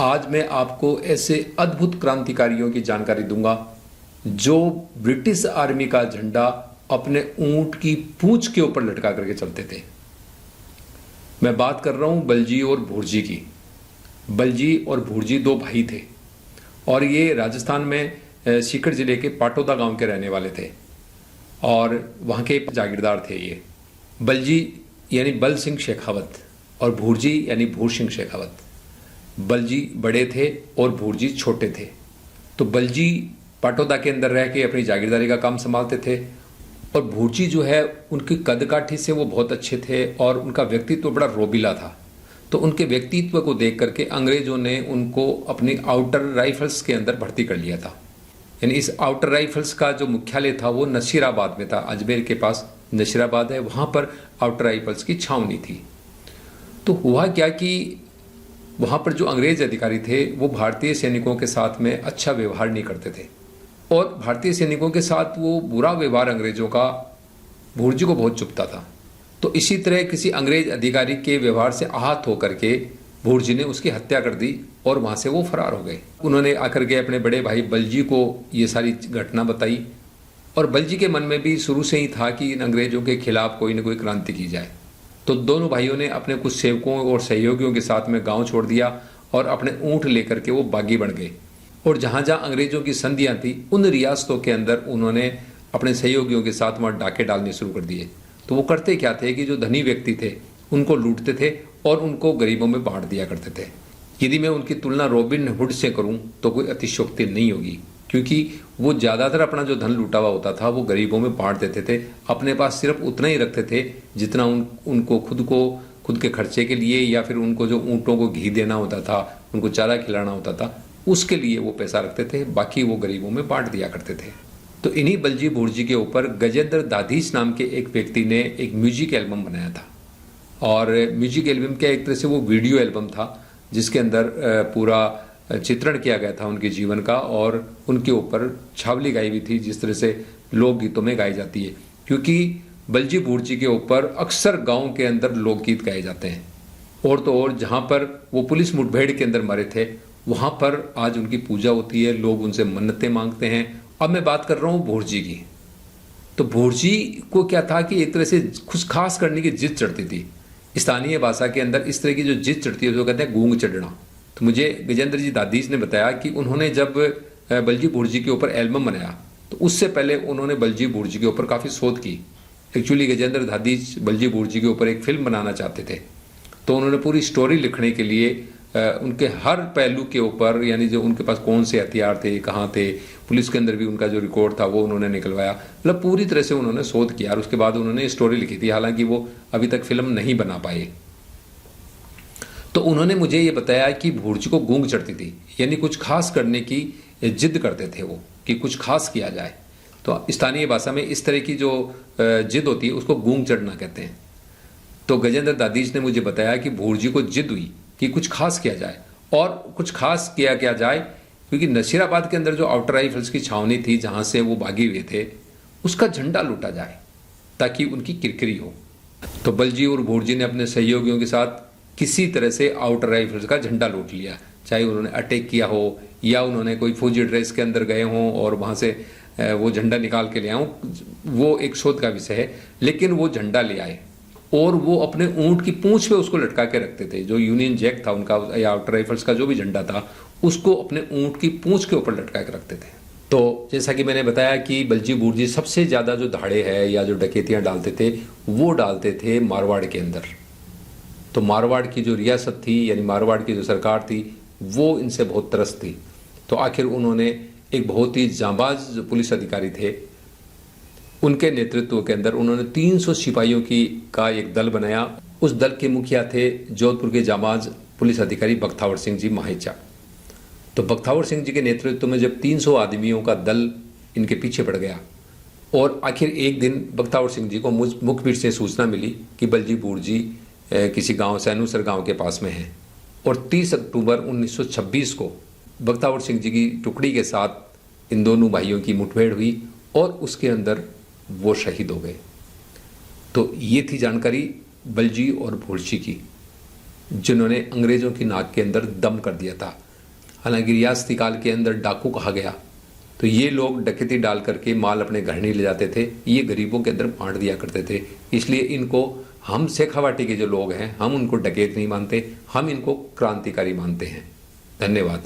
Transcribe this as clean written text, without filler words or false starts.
आज मैं आपको ऐसे अद्भुत क्रांतिकारियों की जानकारी दूंगा जो ब्रिटिश आर्मी का झंडा अपने ऊंट की पूंछ के ऊपर लटका करके चलते थे। मैं बात कर रहा हूं बलजी और भुर्जी की। बलजी और भुर्जी दो भाई थे और ये राजस्थान में सीकर जिले के पाटोदा गांव के रहने वाले थे और वहां के जागीरदार थे। ये बलजी यानी बल सिंह शेखावत और भुर्जी यानी भूर सिंह शेखावत। बलजी बड़े थे और भुर्जी छोटे थे। तो बलजी पाटोदा के अंदर रह के अपनी जागीरदारी का काम संभालते थे और भुर्जी जो है उनकी कदकाठी से वो बहुत अच्छे थे और उनका व्यक्तित्व बड़ा रोबीला था। तो उनके व्यक्तित्व को देख करके अंग्रेजों ने उनको अपनी आउटर राइफल्स के अंदर भर्ती कर लिया था। यानी इस आउटर राइफल्स का जो मुख्यालय था वो नसीराबाद में था। अजमेर के पास नसीराबाद है, वहां पर आउटर राइफल्स की छावनी थी। तो हुआ क्या कि वहां पर जो अंग्रेज अधिकारी थे वो भारतीय सैनिकों के साथ में अच्छा व्यवहार नहीं करते थे और भारतीय सैनिकों के साथ वो बुरा व्यवहार अंग्रेजों का भुर्जी को बहुत चुभता था। तो इसी तरह किसी अंग्रेज अधिकारी के व्यवहार से आहत होकर के भुर्जी ने उसकी हत्या कर दी और वहां से वो फरार हो गए। उन्होंने आकर के अपने बड़े भाई बलजी को ये सारी घटना बताई और बलजी के मन में भी शुरू से ही था कि इन अंग्रेजों के खिलाफ कोई न कोई क्रांति की जाए। तो दोनों भाइयों ने अपने कुछ सेवकों और सहयोगियों के साथ में गांव छोड़ दिया और अपने ऊंट लेकर के वो बागी बन गए और जहां जहां अंग्रेजों की संधियां थी उन रियासतों के अंदर उन्होंने अपने सहयोगियों के साथ वहां डाके डालने शुरू कर दिए। तो वो करते क्या थे कि जो धनी व्यक्ति थे उनको लूटते थे और उनको गरीबों में बांट दिया करते थे। यदि मैं उनकी तुलना रॉबिन हुड से करूं तो कोई अतिशयोक्ति नहीं होगी, क्योंकि वो ज्यादातर अपना जो धन लूटा हुआ होता था वो गरीबों में बांट देते थे। अपने पास सिर्फ उतना ही रखते थे जितना उनको खुद के खर्चे के लिए या फिर उनको जो ऊँटों को घी देना होता था, उनको चारा खिलाना होता था, उसके लिए वो पैसा रखते थे। बाकी वो गरीबों में बांट दिया करते थे। तो इन्हीं बलजी भुर्जी के ऊपर गजेंद्र दाधीच नाम के एक व्यक्ति ने एक म्यूजिक एल्बम बनाया था और म्यूजिक एल्बम क्या एक तरह से वो वीडियो एल्बम था जिसके अंदर पूरा चित्रण किया गया था उनके जीवन का और उनके ऊपर छावली गाई हुई थी जिस तरह से लोकगीतों में गाई जाती है। क्योंकि बलजी भुर्जी के ऊपर अक्सर गांव के अंदर लोकगीत गाए जाते हैं और तो और जहां पर वो पुलिस मुठभेड़ के अंदर मरे थे वहां पर आज उनकी पूजा होती है, लोग उनसे मन्नतें मांगते हैं। अब मैं बात कर रहा हूं भुर्जी की। तो भुर्जी को क्या था कि एक तरह से कुछ खास करने की जिद चढ़ती थी। स्थानीय भाषा के अंदर इस तरह की जो जिद चढ़ती है उसको कहते हैं गूंग चढ़ना। तो मुझे गजेंद्र जी दाधीच ने बताया कि उन्होंने जब बलजी भुर्जी के ऊपर एल्बम बनाया तो उससे पहले उन्होंने बलजी भुर्जी के ऊपर काफ़ी शोध की। एक्चुअली गजेंद्र दाधीच बलजी भुर्जी के ऊपर एक फिल्म बनाना चाहते थे। तो उन्होंने पूरी स्टोरी लिखने के लिए उनके हर पहलू के ऊपर, यानी जो उनके पास कौन से हथियार थे, कहाँ थे, पुलिस के अंदर भी उनका जो रिकॉर्ड था वो उन्होंने निकलवाया। मतलब पूरी तरह से उन्होंने शोध किया और उसके बाद उन्होंने स्टोरी लिखी थी। हालांकि वो अभी तक फिल्म नहीं बना पाए। तो उन्होंने मुझे ये बताया कि भुर्जी को गूंग चढ़ती थी, यानी कुछ खास करने की जिद करते थे वो कि कुछ खास किया जाए। तो स्थानीय भाषा में इस तरह की जो जिद होती है उसको गूंग चढ़ना कहते हैं। तो गजेंद्र दाधीच ने मुझे बताया कि भुर्जी को जिद हुई कि कुछ खास किया जाए और कुछ खास किया जाए क्योंकि नसीराबाद के अंदर जो आउटर राइफल्स की छावनी थी जहां से वो भागे हुए थे उसका झंडा लूटा जाए ताकि उनकी किरकिरी हो। तो बलजी और भुर्जी ने अपने सहयोगियों के साथ किसी तरह से आउटर राइफल्स का झंडा लूट लिया, चाहे उन्होंने अटैक किया हो या उन्होंने कोई फौजी ड्रेस के अंदर गए हों और वहां से वो झंडा निकाल के ले आए हों, वो एक शोध का विषय है। लेकिन वो झंडा ले आए और वो अपने ऊंट की पूंछ पे उसको लटका के रखते थे। जो यूनियन जैक था उनका या आउटर राइफल्स का जो भी झंडा था उसको अपने ऊंट की पूंछ के ऊपर लटका के रखते थे। तो जैसा कि मैंने बताया कि बलजी भुर्जी सबसे ज्यादा जो धाड़े है या जो डकैतियां डालते थे वो डालते थे मारवाड़ के अंदर। तो मारवाड़ की जो रियासत थी यानी मारवाड़ की जो सरकार थी वो इनसे बहुत त्रस्त थी। तो आखिर उन्होंने एक बहुत ही जांबाज पुलिस अधिकारी थे, उनके नेतृत्व के अंदर उन्होंने 300 सिपाहियों का एक दल बनाया। उस दल के मुखिया थे जोधपुर के जांबाज पुलिस अधिकारी बख्तावर सिंह जी माहेचा। तो बख्तावर सिंह जी के नेतृत्व में जब 300 आदमियों का दल इनके पीछे पड़ गया और आखिर एक दिन बख्तावर सिंह जी को मुखबिर से सूचना मिली कि बलजी भुर्जी किसी गांव सैनुसर गांव के पास में है और 30 अक्टूबर 1926 को बख्तावर सिंह जी की टुकड़ी के साथ इन दोनों भाइयों की मुठभेड़ हुई और उसके अंदर वो शहीद हो गए। तो ये थी जानकारी बलजी और भुर्जी की। जिन्होंने अंग्रेजों की नाक के अंदर दम कर दिया था। हालांकि रियासती काल के अंदर डाकू कहा गया, तो ये लोग डकैती डाल करके माल अपने घर नहीं ले जाते थे, ये गरीबों के अंदर बांट दिया करते थे। इसलिए इनको, हम शेखावाटी के जो लोग हैं, हम उनको डकैत नहीं मानते, हम इनको क्रांतिकारी मानते हैं। धन्यवाद।